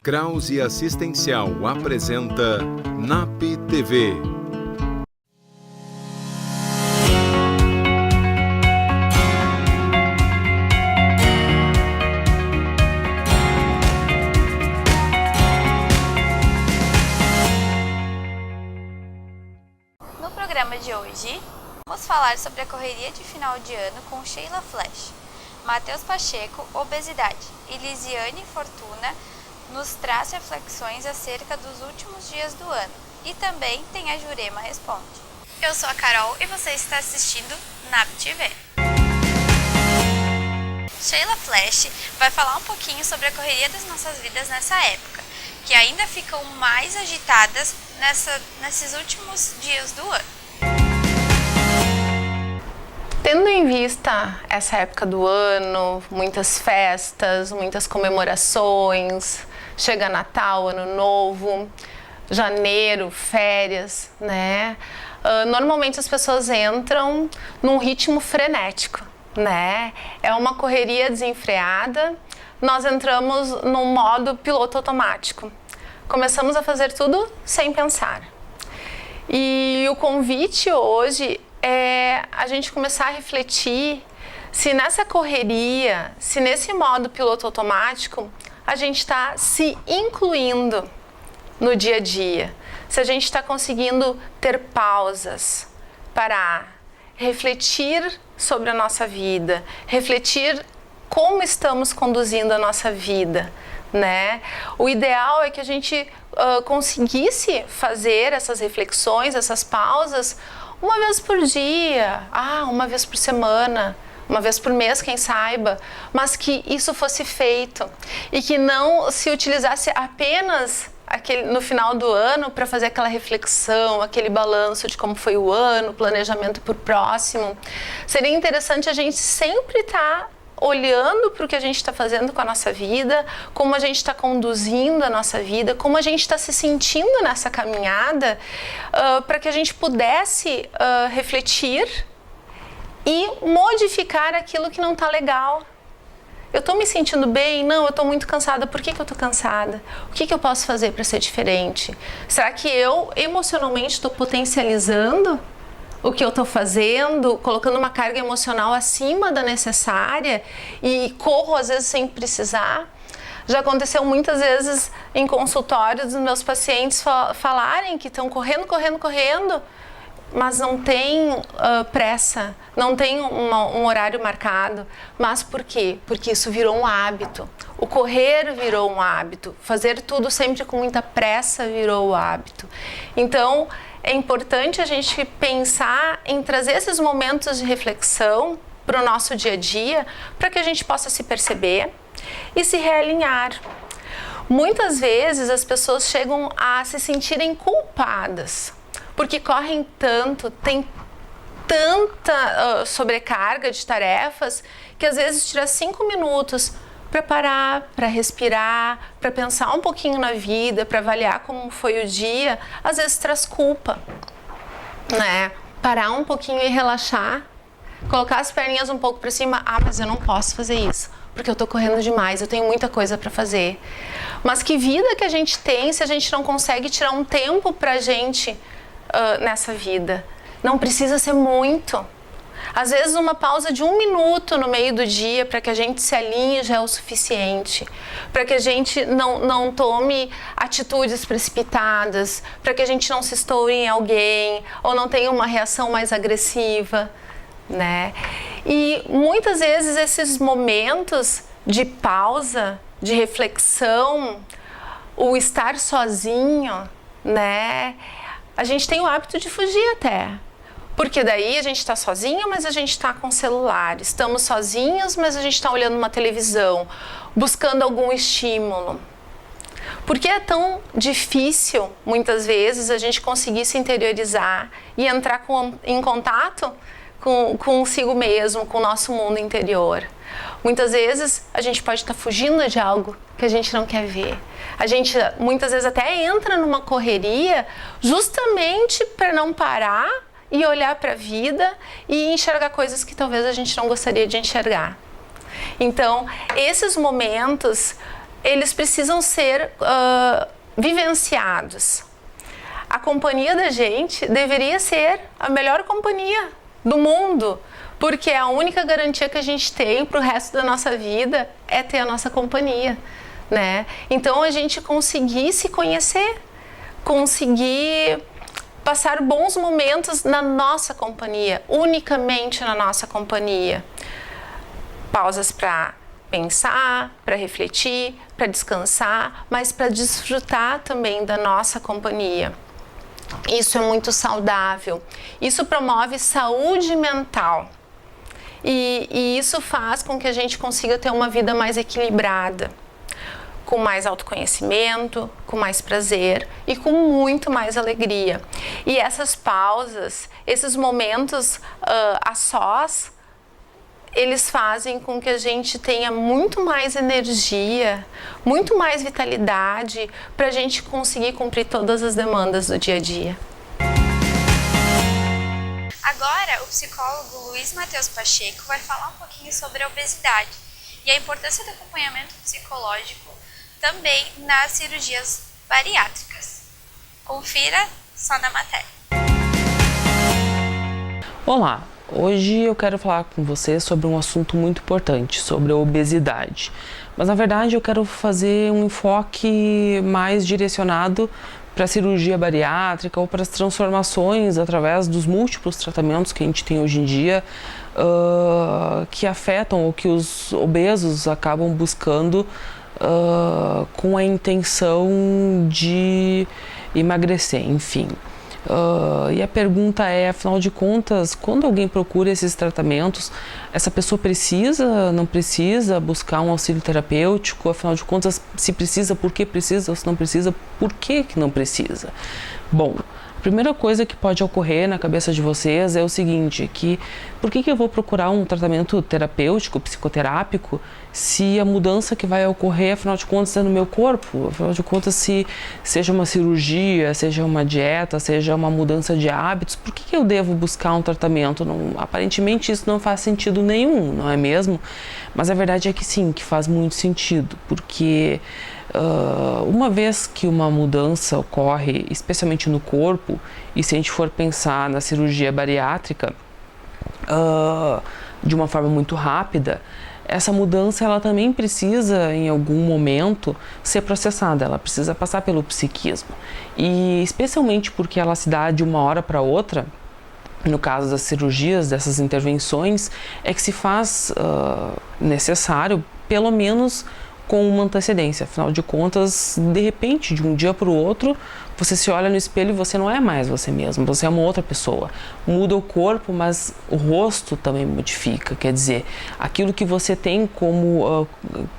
Krause Assistencial apresenta NAP TV. No programa de hoje, vamos falar sobre a correria de final de ano com Sheila Flash, Matheus Pacheco, obesidade, e Lisiane Fortuna nos traz reflexões acerca dos últimos dias do ano. E também tem a Jurema Responde. Eu sou a Carol e você está assistindo NAP TV. Sheila Flash vai falar um pouquinho sobre a correria das nossas vidas nessa época, que ainda ficam mais agitadas nesses últimos dias do ano. Tendo em vista essa época do ano, muitas festas, muitas comemorações, chega Natal, Ano Novo, janeiro, férias, né? Normalmente as pessoas entram num ritmo frenético, né? É uma correria desenfreada, nós entramos num modo piloto automático. Começamos a fazer tudo sem pensar. E o convite hoje é a gente começar a refletir se nessa correria, se nesse modo piloto automático, a gente está se incluindo no dia a dia, se a gente está conseguindo ter pausas, parar, refletir sobre a nossa vida, refletir como estamos conduzindo a nossa vida, né? O ideal é que a gente conseguisse fazer essas reflexões, essas pausas, uma vez por dia, uma vez por semana, uma vez por mês, quem saiba, mas que isso fosse feito e que não se utilizasse apenas no final do ano para fazer aquela reflexão, aquele balanço de como foi o ano, planejamento para o próximo. Seria interessante a gente sempre estar olhando para o que a gente está fazendo com a nossa vida, como a gente está conduzindo a nossa vida, como a gente está se sentindo nessa caminhada, para que a gente pudesse refletir e modificar aquilo que não está legal. Eu estou me sentindo bem? Não, eu estou muito cansada. Por que eu estou cansada? O que eu posso fazer para ser diferente? Será que eu emocionalmente estou potencializando o que eu estou fazendo, colocando uma carga emocional acima da necessária e corro às vezes sem precisar? Já aconteceu muitas vezes em consultórios dos meus pacientes falarem que estão correndo, mas não tem pressa, não tem um horário marcado. Mas por quê? Porque isso virou um hábito. O correr virou um hábito. Fazer tudo sempre com muita pressa virou o hábito. Então, é importante a gente pensar em trazer esses momentos de reflexão para o nosso dia a dia, para que a gente possa se perceber e se realinhar. Muitas vezes as pessoas chegam a se sentirem culpadas, porque correm tanto, tem tanta sobrecarga de tarefas, que às vezes tira 5 minutos para parar, para respirar, para pensar um pouquinho na vida, para avaliar como foi o dia, às vezes traz culpa, né? Parar um pouquinho e relaxar, colocar as perninhas um pouco para cima. Mas eu não posso fazer isso, porque eu tô correndo demais, eu tenho muita coisa para fazer. Mas que vida que a gente tem se a gente não consegue tirar um tempo pra gente nessa vida? Não precisa ser muito. Às vezes uma pausa de 1 minuto no meio do dia para que a gente se alinhe já é o suficiente, para que a gente não tome atitudes precipitadas, para que a gente não se estoure em alguém ou não tenha uma reação mais agressiva, né? E muitas vezes esses momentos de pausa, de reflexão, o estar sozinho, né? A gente tem o hábito de fugir até. Porque daí a gente está sozinho, mas a gente está com o celular. Estamos sozinhos, mas a gente está olhando uma televisão, buscando algum estímulo. Por que é tão difícil, muitas vezes, a gente conseguir se interiorizar e entrar em contato consigo mesmo, com o nosso mundo interior. Muitas vezes a gente pode estar fugindo de algo que a gente não quer ver. A gente muitas vezes até entra numa correria justamente para não parar e olhar para a vida e enxergar coisas que talvez a gente não gostaria de enxergar. Então, esses momentos, eles precisam ser vivenciados. A companhia da gente deveria ser a melhor companhia do mundo, porque a única garantia que a gente tem para o resto da nossa vida é ter a nossa companhia, né? Então, a gente conseguir se conhecer, conseguir passar bons momentos na nossa companhia, unicamente na nossa companhia. Pausas para pensar, para refletir, para descansar, mas para desfrutar também da nossa companhia. Isso é muito saudável. Isso promove saúde mental. E isso faz com que a gente consiga ter uma vida mais equilibrada, com mais autoconhecimento, com mais prazer e com muito mais alegria. E essas pausas, esses momentos a sós, eles fazem com que a gente tenha muito mais energia, muito mais vitalidade para a gente conseguir cumprir todas as demandas do dia a dia. Agora, o psicólogo Luiz Matheus Pacheco vai falar um pouquinho sobre a obesidade e a importância do acompanhamento psicológico também nas cirurgias bariátricas. Confira só na matéria. Olá! Hoje eu quero falar com você sobre um assunto muito importante, sobre a obesidade. Mas na verdade eu quero fazer um enfoque mais direcionado para a cirurgia bariátrica ou para as transformações através dos múltiplos tratamentos que a gente tem hoje em dia que afetam ou que os obesos acabam buscando com a intenção de emagrecer, enfim. E a pergunta é, afinal de contas, quando alguém procura esses tratamentos, essa pessoa precisa, não precisa buscar um auxílio terapêutico? Afinal de contas, se precisa, por que precisa? Ou se não precisa, por que não precisa? Bom, a primeira coisa que pode ocorrer na cabeça de vocês é o seguinte, que por que eu vou procurar um tratamento terapêutico, psicoterápico, se a mudança que vai ocorrer, afinal de contas, é no meu corpo? Afinal de contas, se seja uma cirurgia, seja uma dieta, seja uma mudança de hábitos, por que eu devo buscar um tratamento? Não, aparentemente isso não faz sentido nenhum, não é mesmo? Mas a verdade é que sim, que faz muito sentido, porque uma vez que uma mudança ocorre, especialmente no corpo, e se a gente for pensar na cirurgia bariátrica de uma forma muito rápida, essa mudança ela também precisa, em algum momento, ser processada, ela precisa passar pelo psiquismo. E especialmente porque ela se dá de uma hora para outra, no caso das cirurgias, dessas intervenções, é que se faz necessário, pelo menos, com uma antecedência. Afinal de contas, de repente, de um dia para o outro, você se olha no espelho e você não é mais você mesmo, você é uma outra pessoa. Muda o corpo, mas o rosto também modifica. Quer dizer, aquilo que você tem como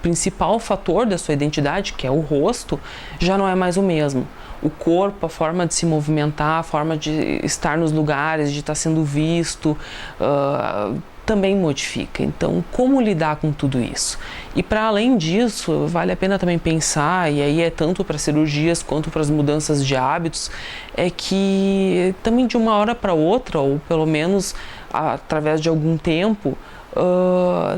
principal fator da sua identidade, que é o rosto, já não é mais o mesmo. O corpo, a forma de se movimentar, a forma de estar nos lugares, de estar sendo visto, também modifica. Então, como lidar com tudo isso? E para além disso, vale a pena também pensar, e aí é tanto para cirurgias quanto para as mudanças de hábitos, é que também de uma hora para outra, ou pelo menos através de algum tempo,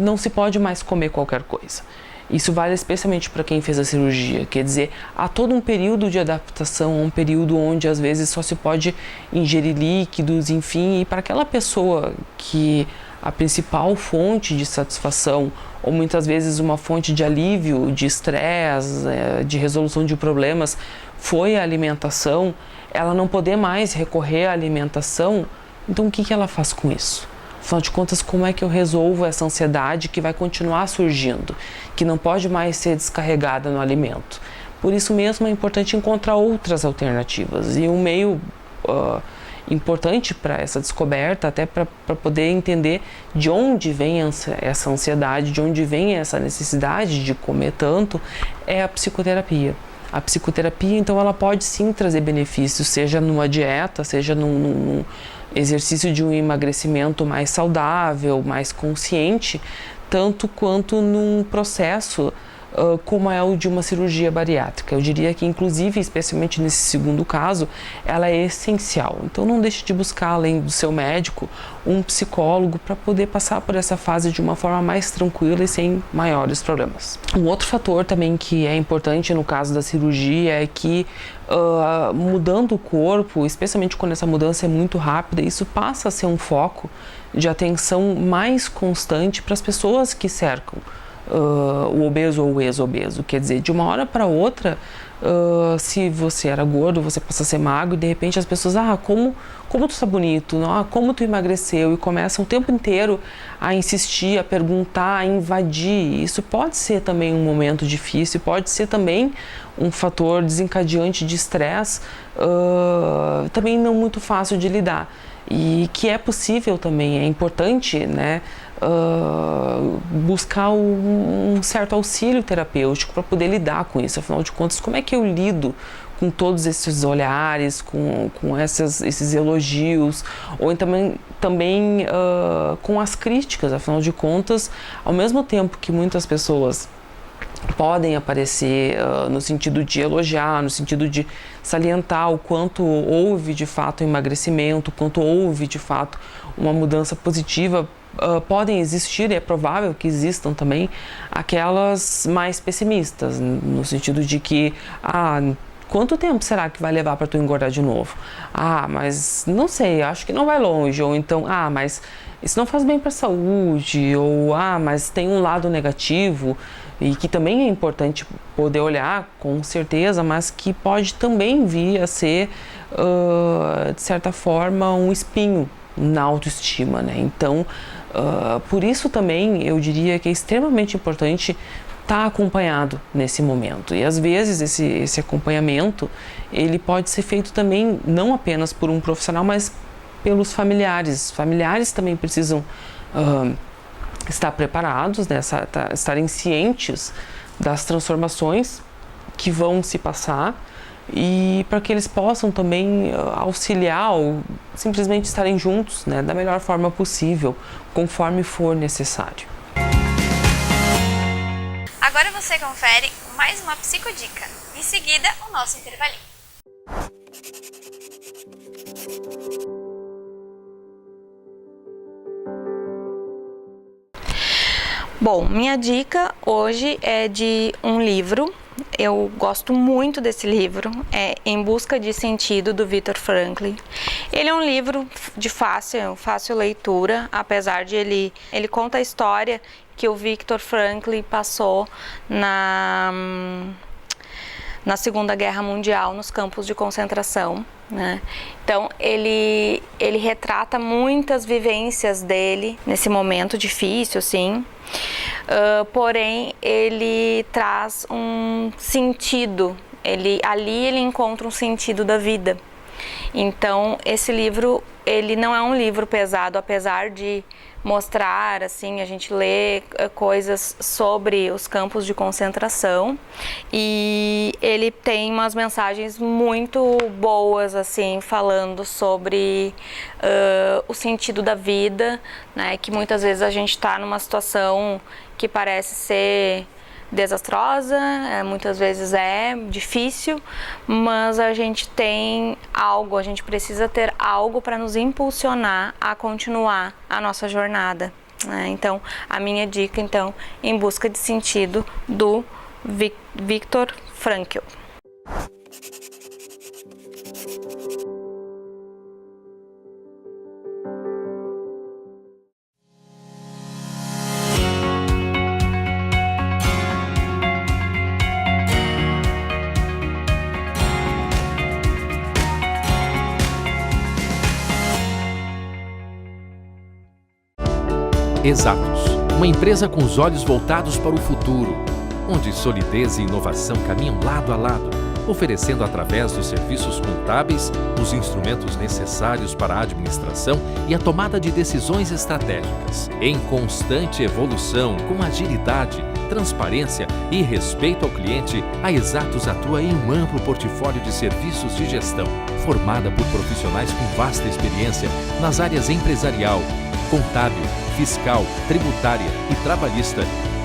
não se pode mais comer qualquer coisa. Isso vale especialmente para quem fez a cirurgia, quer dizer, há todo um período de adaptação, um período onde às vezes só se pode ingerir líquidos, enfim, e para aquela pessoa que a principal fonte de satisfação, ou muitas vezes uma fonte de alívio, de estresse, de resolução de problemas, foi a alimentação, ela não poder mais recorrer à alimentação, então o que ela faz com isso? Afinal de contas, como é que eu resolvo essa ansiedade que vai continuar surgindo, que não pode mais ser descarregada no alimento? Por isso mesmo é importante encontrar outras alternativas, e um meio importante para essa descoberta, até para poder entender de onde vem essa ansiedade, de onde vem essa necessidade de comer tanto, é a psicoterapia. A psicoterapia, então, ela pode sim trazer benefícios, seja numa dieta, seja num exercício de um emagrecimento mais saudável, mais consciente, tanto quanto num processo como é o de uma cirurgia bariátrica. Eu diria que, inclusive, especialmente nesse segundo caso, ela é essencial. Então, não deixe de buscar, além do seu médico, um psicólogo para poder passar por essa fase de uma forma mais tranquila e sem maiores problemas. Um outro fator também que é importante no caso da cirurgia é que, mudando o corpo, especialmente quando essa mudança é muito rápida, isso passa a ser um foco de atenção mais constante para as pessoas que cercam o obeso ou o ex-obeso. Quer dizer, de uma hora para outra, se você era gordo, você passa a ser magro e de repente as pessoas, como tu está bonito, como tu emagreceu, e começam o tempo inteiro a insistir, a perguntar, a invadir. Isso pode ser também um momento difícil, pode ser também um fator desencadeante de estresse, também não muito fácil de lidar. E que é possível também, é importante, né, buscar um certo auxílio terapêutico para poder lidar com isso. Afinal de contas, como é que eu lido com todos esses olhares, com esses elogios, ou também com as críticas? Afinal de contas, ao mesmo tempo que muitas pessoas podem aparecer no sentido de elogiar, no sentido de salientar o quanto houve de fato emagrecimento, o quanto houve de fato uma mudança positiva, podem existir, e é provável que existam também, aquelas mais pessimistas, no sentido de que, quanto tempo será que vai levar para tu engordar de novo? Mas não sei, acho que não vai longe. Ou então, mas isso não faz bem para a saúde. Ou, mas tem um lado negativo, e que também é importante poder olhar, com certeza, mas que pode também vir a ser, de certa forma, um espinho na autoestima, né? Então, por isso também eu diria que é extremamente importante estar acompanhado nesse momento. E às vezes esse acompanhamento, ele pode ser feito também não apenas por um profissional, mas pelos familiares. Os familiares também precisam estar preparados, né? Estarem cientes das transformações que vão se passar, e para que eles possam também auxiliar ou simplesmente estarem juntos, né, da melhor forma possível, conforme for necessário. Agora você confere mais uma psicodica. Em seguida, o nosso intervalinho. Bom, minha dica hoje é de um livro. Eu gosto muito desse livro, é Em Busca de Sentido, do Viktor Frankl. Ele é um livro de fácil leitura, apesar de ele conta a história que o Viktor Frankl passou na Segunda Guerra Mundial, nos campos de concentração, né? Então, ele retrata muitas vivências dele nesse momento difícil, assim. Porém, ele traz um sentido, ali ele encontra um sentido da vida. Então, esse livro, ele não é um livro pesado, apesar de mostrar, assim, a gente lê coisas sobre os campos de concentração, e ele tem umas mensagens muito boas, assim, falando sobre o sentido da vida, né, que muitas vezes a gente está numa situação que parece ser desastrosa, muitas vezes é difícil, mas a gente precisa ter algo para nos impulsionar a continuar a nossa jornada, né? Então, a minha dica, Em Busca de Sentido, do Viktor Frankl. Exatos, uma empresa com os olhos voltados para o futuro, onde solidez e inovação caminham lado a lado, oferecendo através dos serviços contábeis os instrumentos necessários para a administração e a tomada de decisões estratégicas. Em constante evolução, com agilidade, transparência e respeito ao cliente, a Exatos atua em um amplo portfólio de serviços de gestão, formada por profissionais com vasta experiência nas áreas empresarial, contábil, fiscal, tributária e trabalhista.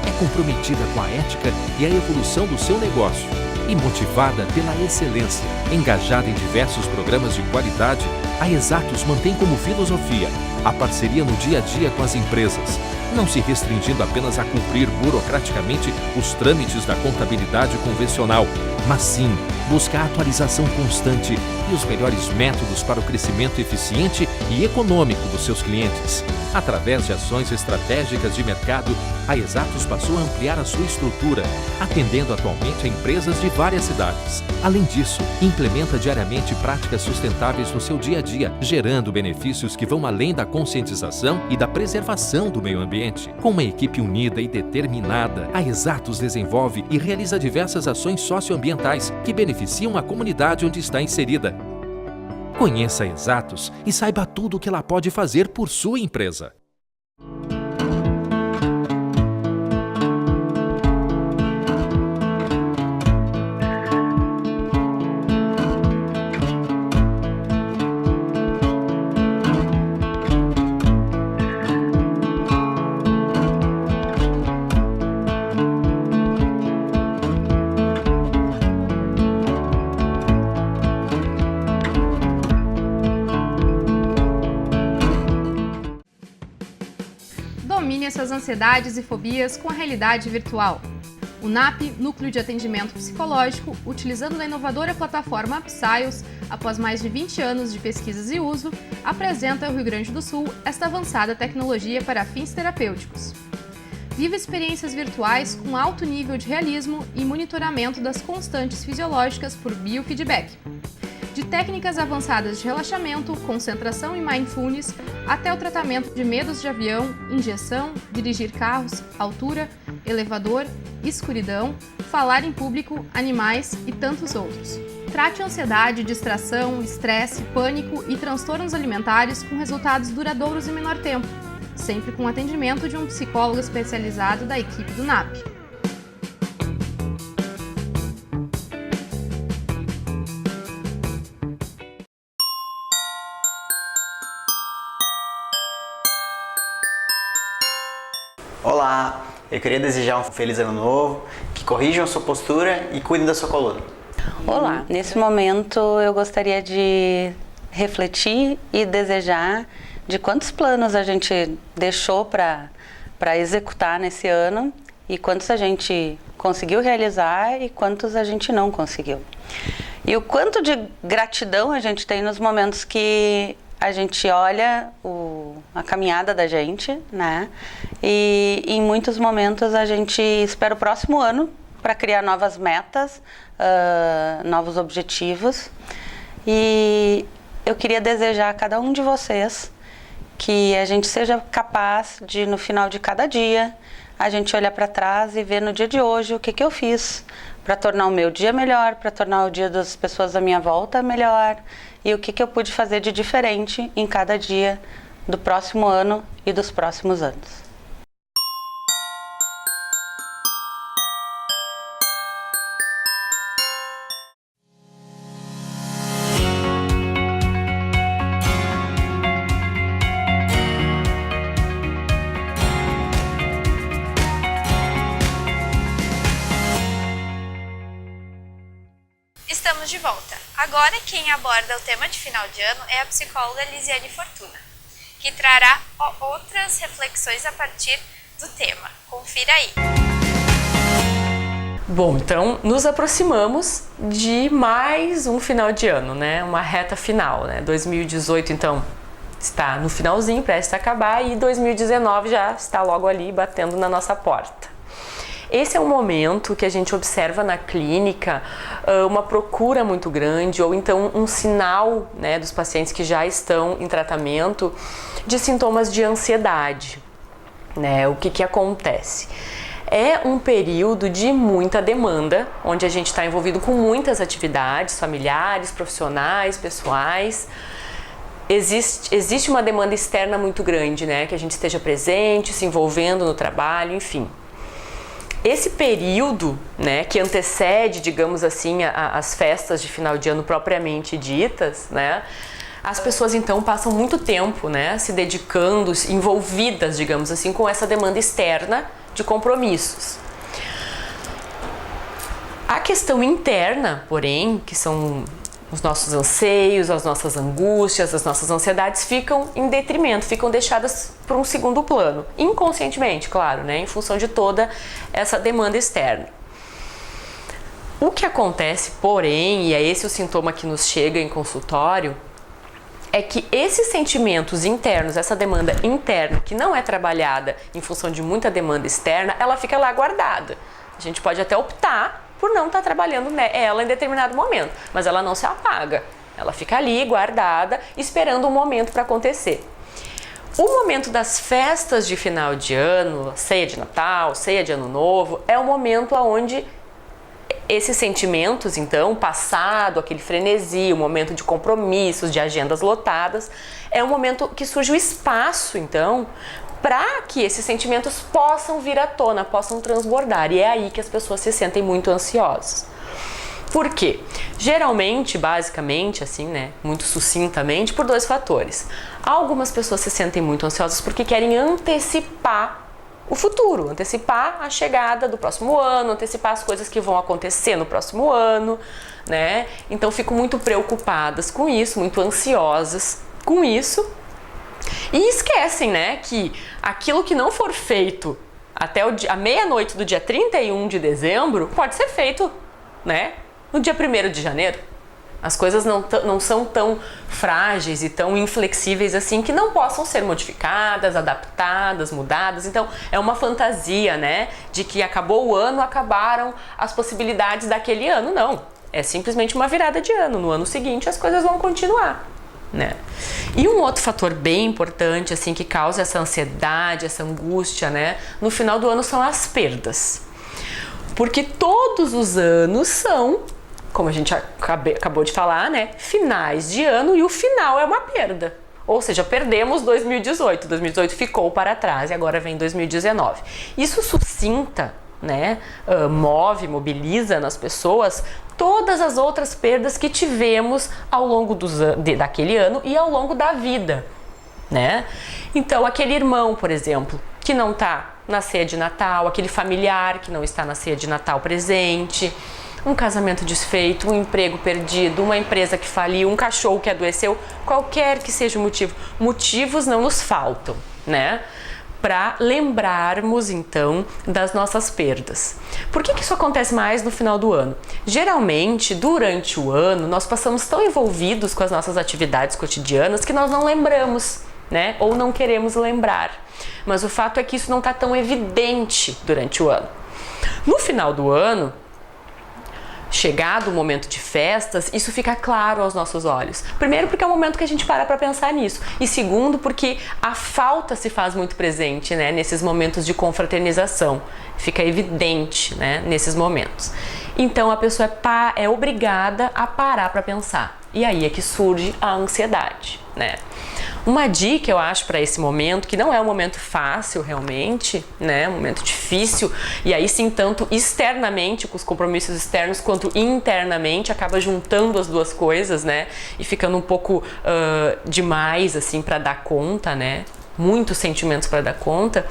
É comprometida com a ética e a evolução do seu negócio e motivada pela excelência. Engajada em diversos programas de qualidade, a Exatos mantém como filosofia a parceria no dia a dia com as empresas, não se restringindo apenas a cumprir burocraticamente os trâmites da contabilidade convencional, mas sim buscar a atualização constante e os melhores métodos para o crescimento eficiente e econômico dos seus clientes. Através de ações estratégicas de mercado, a Exatos passou a ampliar a sua estrutura, atendendo atualmente a empresas de várias cidades. Além disso, implementa diariamente práticas sustentáveis no seu dia a dia, gerando benefícios que vão além da conscientização e da preservação do meio ambiente. Com uma equipe unida e determinada, a Exatos desenvolve e realiza diversas ações socioambientais que beneficiam a comunidade onde está inserida. Conheça a Exatos e saiba tudo o que ela pode fazer por sua empresa. Domine essas ansiedades e fobias com a realidade virtual. O NAP, Núcleo de Atendimento Psicológico, utilizando a inovadora plataforma Psyos, após mais de 20 anos de pesquisas e uso, apresenta ao Rio Grande do Sul esta avançada tecnologia para fins terapêuticos. Viva experiências virtuais com alto nível de realismo e monitoramento das constantes fisiológicas por biofeedback. De técnicas avançadas de relaxamento, concentração e mindfulness, até o tratamento de medos de avião, injeção, dirigir carros, altura, elevador, escuridão, falar em público, animais e tantos outros. Trate ansiedade, distração, estresse, pânico e transtornos alimentares com resultados duradouros em menor tempo, sempre com atendimento de um psicólogo especializado da equipe do NAP. Olá, eu queria desejar um feliz ano novo, que corrijam a sua postura e cuidem da sua coluna. Olá, nesse momento eu gostaria de refletir e desejar de quantos planos a gente deixou para executar nesse ano e quantos a gente conseguiu realizar e quantos a gente não conseguiu. E o quanto de gratidão a gente tem nos momentos que a gente olha a caminhada da gente, né? E em muitos momentos a gente espera o próximo ano para criar novas metas, novos objetivos. E eu queria desejar a cada um de vocês que a gente seja capaz de, no final de cada dia, a gente olhar para trás e ver no dia de hoje o que eu fiz para tornar o meu dia melhor, para tornar o dia das pessoas à minha volta melhor e o que eu pude fazer de diferente em cada dia do próximo ano e dos próximos anos. Estamos de volta. Agora quem aborda o tema de final de ano é a psicóloga Lisiane Fortuna, que trará outras reflexões a partir do tema. Confira aí. Bom, então nos aproximamos de mais um final de ano, né? Uma reta final, né? 2018 então está no finalzinho, prestes a acabar, e 2019 já está logo ali batendo na nossa porta. Esse é um momento que a gente observa na clínica uma procura muito grande ou então um sinal, né, dos pacientes que já estão em tratamento de sintomas de ansiedade, né? O que acontece? é um período de muita demanda, onde a gente está envolvido com muitas atividades familiares, profissionais, pessoais. Existe uma demanda externa muito grande, né? Que a gente esteja presente, se envolvendo no trabalho, enfim. Esse período, né, que antecede, digamos assim, as festas de final de ano propriamente ditas, né? As pessoas então passam muito tempo, né, se dedicando, envolvidas, digamos assim, com essa demanda externa de compromissos. A questão interna, porém, que são os nossos anseios, as nossas angústias, as nossas ansiedades, ficam em detrimento, ficam deixadas para um segundo plano, inconscientemente, claro, né, em função de toda essa demanda externa. O que acontece, porém, e é esse o sintoma que nos chega em consultório, é que esses sentimentos internos, essa demanda interna que não é trabalhada em função de muita demanda externa, ela fica lá guardada. A gente pode até optar por não estar trabalhando ela em determinado momento, mas ela não se apaga. Ela fica ali guardada, esperando um momento para acontecer. O momento das festas de final de ano, ceia de Natal, ceia de Ano Novo, é o momento onde esses sentimentos, então, passado, aquele frenesi, o momento de compromissos, de agendas lotadas, é um momento que surge o espaço, então, para que esses sentimentos possam vir à tona, possam transbordar. E é aí que as pessoas se sentem muito ansiosas. Por quê? Geralmente, basicamente, assim, né, muito sucintamente, por dois fatores. Algumas pessoas se sentem muito ansiosas porque querem antecipar o futuro, antecipar a chegada do próximo ano, antecipar as coisas que vão acontecer no próximo ano, né? Então ficam muito preocupadas com isso, muito ansiosas com isso e esquecem, né, que aquilo que não for feito até a meia-noite do dia 31 de dezembro pode ser feito, né, no dia 1º de janeiro. As coisas não são tão frágeis e tão inflexíveis assim que não possam ser modificadas, adaptadas, mudadas. Então, é uma fantasia, né, de que acabou o ano, acabaram as possibilidades daquele ano. Não, é simplesmente uma virada de ano. No ano seguinte, as coisas vão continuar, né? E um outro fator bem importante, assim, que causa essa ansiedade, essa angústia, né, no final do ano são as perdas. Porque todos os anos são, como a gente acabou de falar, né, finais de ano, e o final é uma perda. Ou seja, perdemos 2018. 2018 ficou para trás e agora vem 2019. Isso suscita, né, mobiliza nas pessoas todas as outras perdas que tivemos ao longo daquele ano e ao longo da vida, né? Então, aquele irmão, por exemplo, que não está na ceia de Natal, aquele familiar que não está na ceia de Natal presente, um casamento desfeito, um emprego perdido, uma empresa que faliu, um cachorro que adoeceu, qualquer que seja o motivo. Motivos não nos faltam, né? Para lembrarmos, então, das nossas perdas. Por que isso acontece mais no final do ano? Geralmente, durante o ano, nós passamos tão envolvidos com as nossas atividades cotidianas que nós não lembramos, né? Ou não queremos lembrar. Mas o fato é que isso não está tão evidente durante o ano. No final do ano, chegado o momento de festas, isso fica claro aos nossos olhos. Primeiro, porque é o momento que a gente para pensar nisso. E segundo, porque a falta se faz muito presente, né, nesses momentos de confraternização. Fica evidente, né, nesses momentos. Então, a pessoa é obrigada a parar para pensar. E aí é que surge a ansiedade, né? Uma dica, eu acho, para esse momento, que não é um momento fácil realmente, né? Um momento difícil, e aí sim, tanto externamente, com os compromissos externos, quanto internamente, acaba juntando as duas coisas, né? E ficando um pouco demais, assim, para dar conta, né? Muitos sentimentos para dar conta,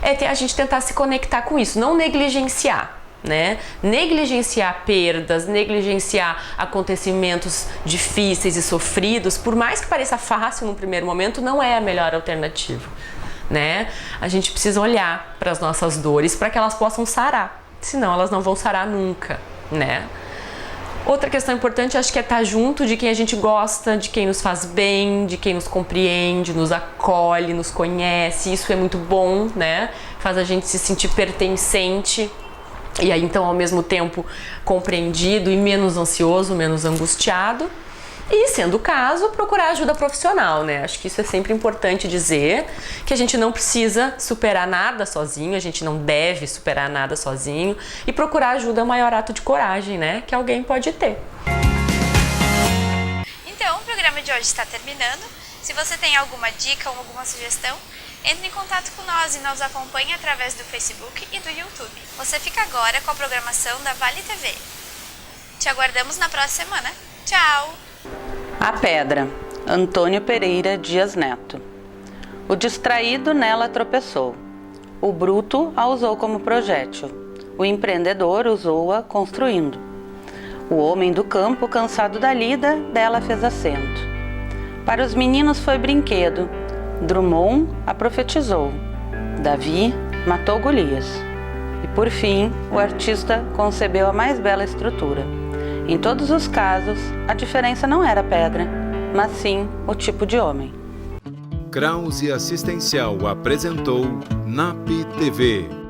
é a gente tentar se conectar com isso, não negligenciar. Né? Negligenciar perdas, negligenciar acontecimentos difíceis e sofridos, por mais que pareça fácil no primeiro momento, não é a melhor alternativa, né? A gente precisa olhar para as nossas dores para que elas possam sarar, senão elas não vão sarar nunca, né? Outra questão importante, acho que é estar junto de quem a gente gosta, de quem nos faz bem, de quem nos compreende, nos acolhe, nos conhece. Isso é muito bom, né? Faz a gente se sentir pertencente. E aí, então, ao mesmo tempo, compreendido e menos ansioso, menos angustiado. E, sendo o caso, procurar ajuda profissional, né? Acho que isso é sempre importante dizer, que a gente não precisa superar nada sozinho, a gente não deve superar nada sozinho, e procurar ajuda é o maior ato de coragem, né? Que alguém pode ter. Então, o programa de hoje está terminando. Se você tem alguma dica ou alguma sugestão, entre em contato com nós e nos acompanhe através do Facebook e do YouTube. Você fica agora com a programação da Vale TV. Te aguardamos na próxima semana. Tchau! A Pedra, Antônio Pereira Dias Neto. O distraído nela tropeçou. O bruto a usou como projétil. O empreendedor usou-a construindo. O homem do campo, cansado da lida, dela fez assento. Para os meninos foi brinquedo. Drummond a profetizou. Davi matou Golias. E por fim, o artista concebeu a mais bela estrutura. Em todos os casos, a diferença não era a pedra, mas sim o tipo de homem. Krause Assistencial apresentou NAP TV.